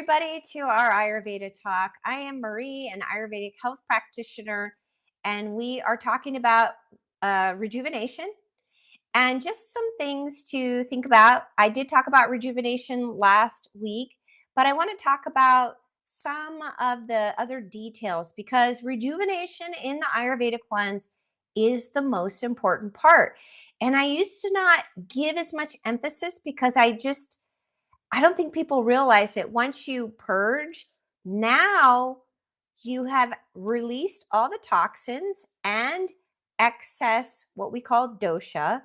everybody to our Ayurveda talk. I am Marie, an Ayurvedic health practitioner, and we are talking about rejuvenation and just some things to think about. I did talk about rejuvenation last week, but I want to talk about some of the other details because rejuvenation in the Ayurveda cleanse is the most important part. And I used to not give as much emphasis because I don't think people realize that once you purge, now you have released all the toxins and excess, what we call dosha.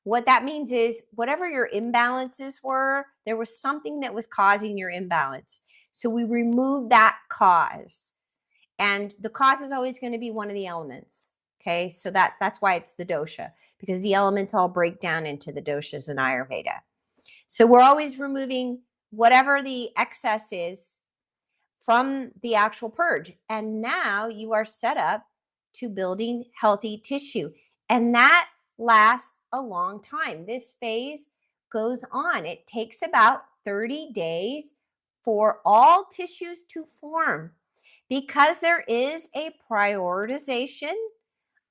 What that means is whatever your imbalances were, there was something that was causing your imbalance. So we remove that cause. And the cause is always going to be one of the elements. Okay. So that's why it's the dosha, because the elements all break down into the doshas in Ayurveda. So we're always removing whatever the excess is from the actual purge. And now you are set up to building healthy tissue. And that lasts a long time. This phase goes on. It takes about 30 days for all tissues to form because there is a prioritization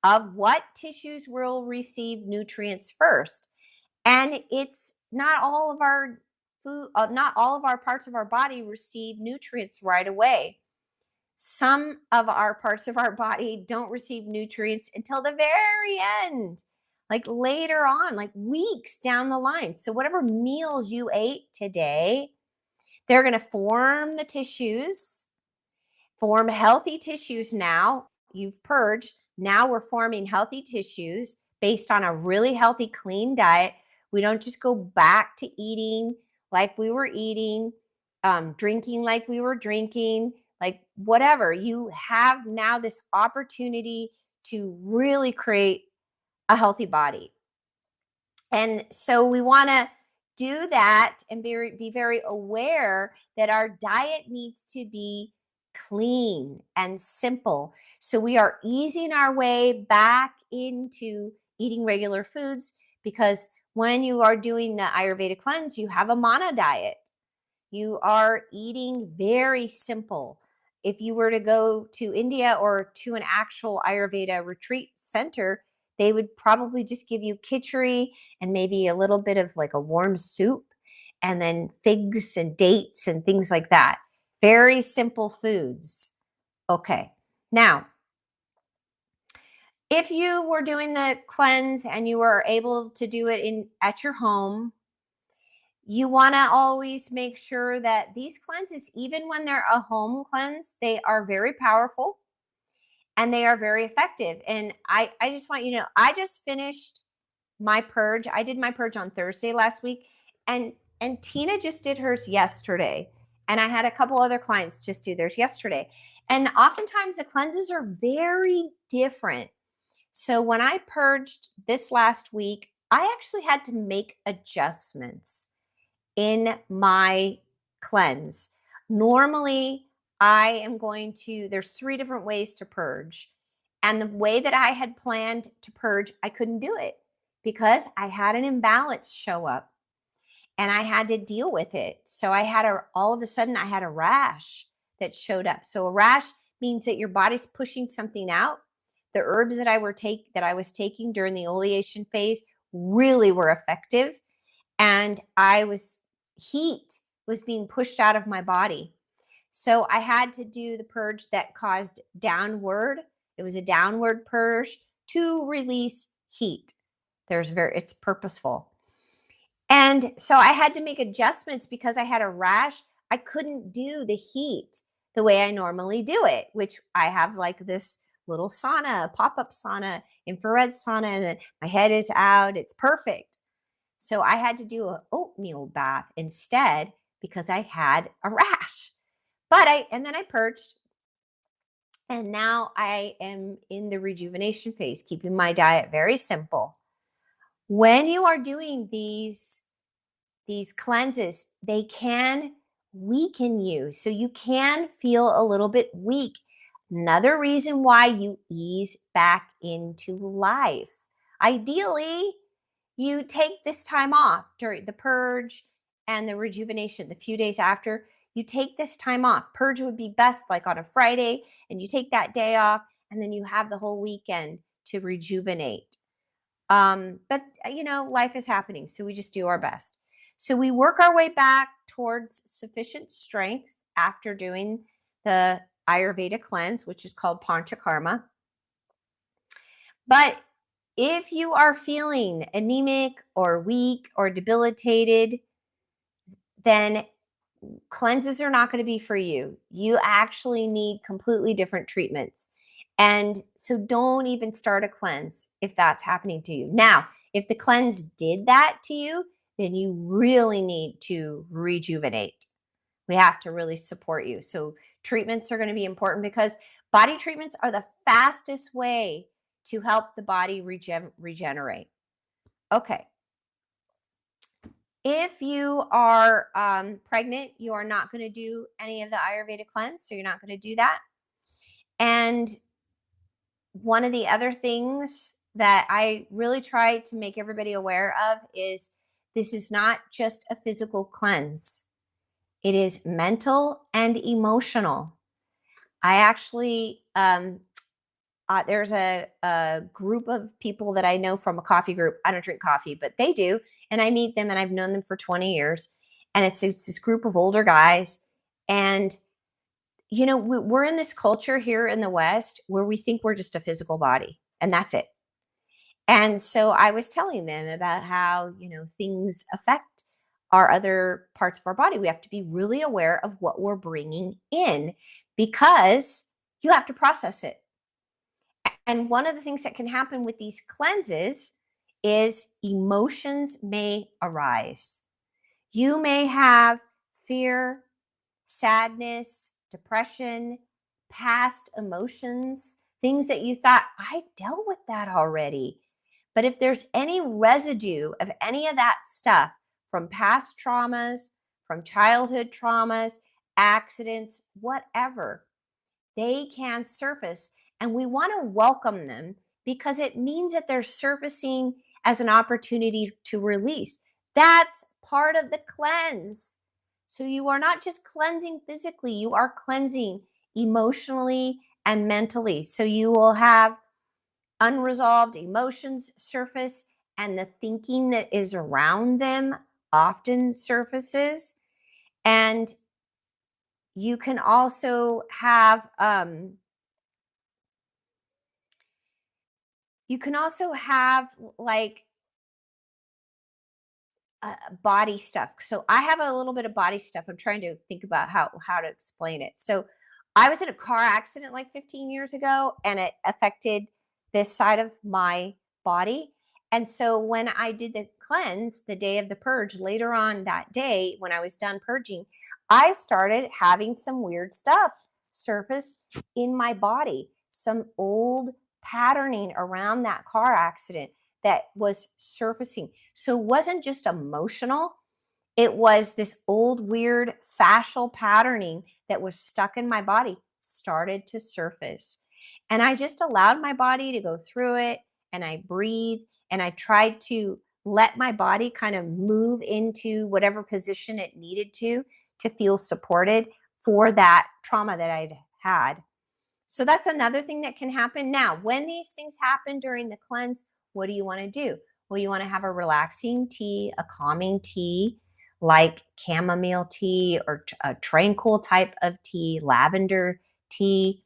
of what tissues will receive nutrients first. And it's not all of our food, not all of our parts of our body receive nutrients right away. Some of our parts of our body don't receive nutrients until the very end, like later on, like weeks down the line. So whatever meals you ate today, they're going to form the tissues, form healthy tissues. Now you've purged. Now we're forming healthy tissues based on a really healthy, clean diet. We don't just go back to eating like we were eating, drinking like we were drinking, like whatever. You have now this opportunity to really create a healthy body. And so we want to do that and be very aware that our diet needs to be clean and simple. So we are easing our way back into eating regular foods because when you are doing the Ayurveda cleanse, you have a mana diet. You are eating very simple. If you were to go to India or to an actual Ayurveda retreat center, they would probably just give you khichdi and maybe a little bit of like a warm soup and then figs and dates and things like that. Very simple foods. Okay. Now, if you were doing the cleanse and you were able to do it at your home, you want to always make sure that these cleanses, even when they're a home cleanse, they are very powerful and they are very effective. And I just want you to know, I just finished my purge. I did my purge on Thursday last week, and Tina just did hers yesterday. And I had a couple other clients just do theirs yesterday. And oftentimes the cleanses are very different. So when I purged this last week, I actually had to make adjustments in my cleanse. Normally, there's 3 different ways to purge. And the way that I had planned to purge, I couldn't do it because I had an imbalance show up and I had to deal with it. So all of a sudden I had a rash that showed up. So a rash means that your body's pushing something out. The herbs that I was taking during the oleation phase really were effective. And heat was being pushed out of my body. So I had to do the purge that caused downward. It was a downward purge to release heat. It's purposeful. And so I had to make adjustments because I had a rash. I couldn't do the heat the way I normally do it, which I have like this little sauna, pop-up sauna, infrared sauna, and then my head is out. It's perfect. So I had to do an oatmeal bath instead because I had a rash. And then I purged. And now I am in the rejuvenation phase, keeping my diet very simple. When you are doing these cleanses, they can weaken you. So you can feel a little bit weak. Another reason why you ease back into life. Ideally, you take this time off during the purge and the rejuvenation, the few days after. you take this time off. Purge would be best like on a Friday, and you take that day off, and then you have the whole weekend to rejuvenate. But life is happening, so we just do our best. So we work our way back towards sufficient strength after doing the Ayurveda cleanse, which is called Panchakarma. But if you are feeling anemic or weak or debilitated, then cleanses are not going to be for you. You actually need completely different treatments. And so don't even start a cleanse if that's happening to you. Now, if the cleanse did that to you, then you really need to rejuvenate. We have to really support you. So treatments are going to be important because body treatments are the fastest way to help the body regenerate. Okay. If you are pregnant, you are not going to do any of the Ayurveda cleanse, so you're not going to do that. And one of the other things that I really try to make everybody aware of is this is not just a physical cleanse. It is mental and emotional. I actually, there's a group of people that I know from a coffee group. I don't drink coffee, but they do. And I meet them and I've known them for 20 years. And it's this group of older guys. And, we're in this culture here in the West where we think we're just a physical body and that's it. And so I was telling them about how, things affect our other parts of our body. We have to be really aware of what we're bringing in because you have to process it. And one of the things that can happen with these cleanses is emotions may arise. You may have fear, sadness, depression, past emotions, things that you thought, I dealt with that already. But if there's any residue of any of that stuff from past traumas, from childhood traumas, accidents, whatever, they can surface. And we want to welcome them because it means that they're surfacing as an opportunity to release. That's part of the cleanse. So you are not just cleansing physically, you are cleansing emotionally and mentally. So you will have unresolved emotions surface, and the thinking that is around them often surfaces. And you can also have like body stuff. So I have a little bit of body stuff. I'm trying to think about how to explain it. So I was in a car accident like 15 years ago, and it affected this side of my body. And so when I did the cleanse the day of the purge, later on that day, when I was done purging, I started having some weird stuff surface in my body, some old patterning around that car accident that was surfacing. So it wasn't just emotional, it was this old, weird fascial patterning that was stuck in my body started to surface. And I just allowed my body to go through it, and I breathed, and I tried to let my body kind of move into whatever position it needed to feel supported for that trauma that I'd had. So that's another thing that can happen. Now, when these things happen during the cleanse, what do you want to do? Well, you want to have a relaxing tea, a calming tea, like chamomile tea or a tranquil type of tea, lavender tea.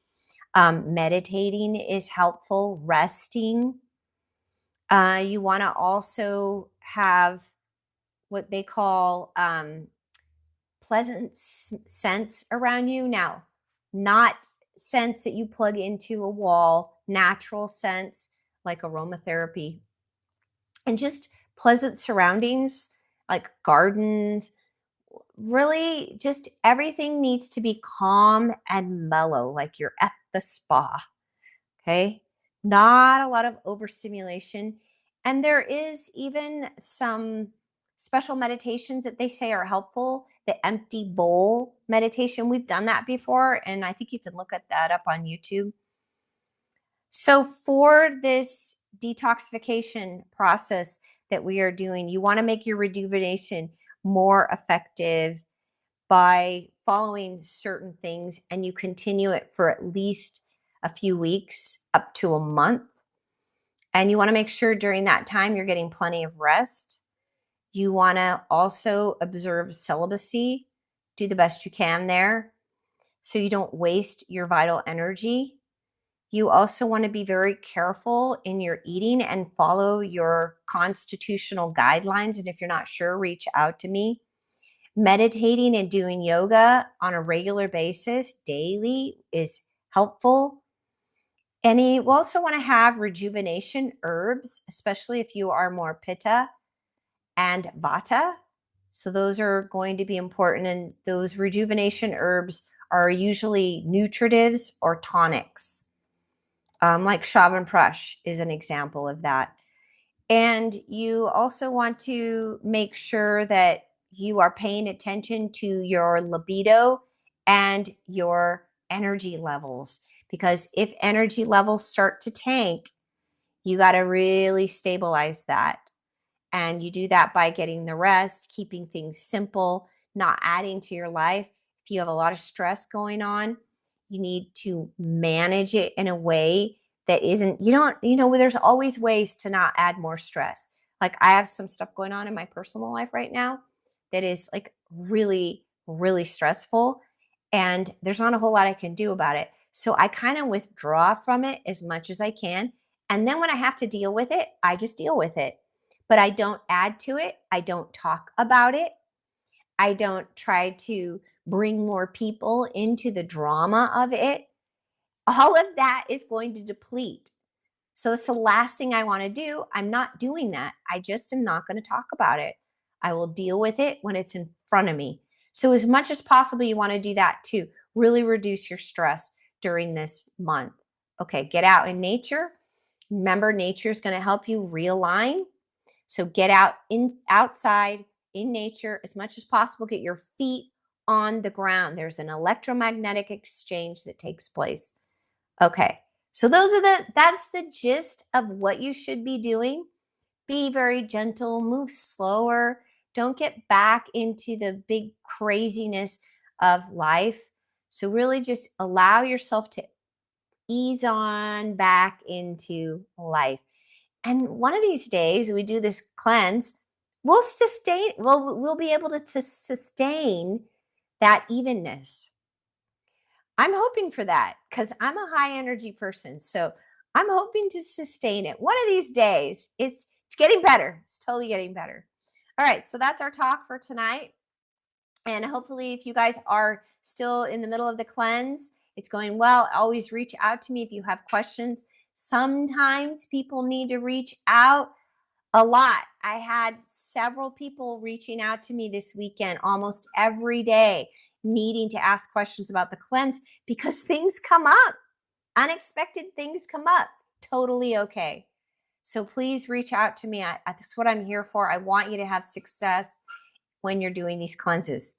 Meditating is helpful, resting. You want to also have what they call pleasant scents around you. Now, not scents that you plug into a wall, natural scents like aromatherapy, and just pleasant surroundings like gardens. Really, just everything needs to be calm and mellow, like you're at the spa. Okay. Not a lot of overstimulation. And there is even some special meditations that they say are helpful. The empty bowl meditation, we've done that before. And I think you can look at that up on YouTube. So for this detoxification process that we are doing, you want to make your rejuvenation more effective by following certain things and you continue it for at least a few weeks up to a month, and you want to make sure during that time you're getting plenty of rest. You want to also observe celibacy, do the best you can there so you don't waste your vital energy. You also want to be very careful in your eating and follow your constitutional guidelines. And if you're not sure, reach out to me. Meditating and doing yoga on a regular basis daily is helpful. And you also want to have rejuvenation herbs, especially if you are more pitta and vata. So those are going to be important. And those rejuvenation herbs are usually nutritives or tonics. Like Chyavanprash is an example of that. And you also want to make sure that you are paying attention to your libido and your energy levels. Because if energy levels start to tank, you got to really stabilize that. And you do that by getting the rest, keeping things simple, not adding to your life. If you have a lot of stress going on, you need to manage it in a way that isn't, there's always ways to not add more stress. Like I have some stuff going on in my personal life right now that is like really, really stressful. And there's not a whole lot I can do about it. So I kind of withdraw from it as much as I can. And then when I have to deal with it, I just deal with it. But I don't add to it. I don't talk about it. I don't try to bring more people into the drama of it. All of that is going to deplete. So that's the last thing I want to do. I'm not doing that. I just am not going to talk about it. I will deal with it when it's in front of me. So as much as possible, you want to do that too. Really reduce your stress during this month. Okay, get out in nature. Remember, nature is going to help you realign. So get outside in nature as much as possible. Get your feet on the ground. There's an electromagnetic exchange that takes place. Okay. So that's the gist of what you should be doing. Be very gentle, move slower. Don't get back into the big craziness of life. So really just allow yourself to ease on back into life. And one of these days we do this cleanse, we'll be able to sustain that evenness. I'm hoping for that because I'm a high energy person. So I'm hoping to sustain it. One of these days, it's getting better. It's totally getting better. All right, so that's our talk for tonight. And hopefully if you guys are still in the middle of the cleanse, it's going well. Always reach out to me if you have questions. Sometimes people need to reach out a lot. I had several people reaching out to me this weekend, almost every day, needing to ask questions about the cleanse because things come up. Unexpected things come up. Totally okay. So please reach out to me. That's what I'm here for. I want you to have success when you're doing these cleanses.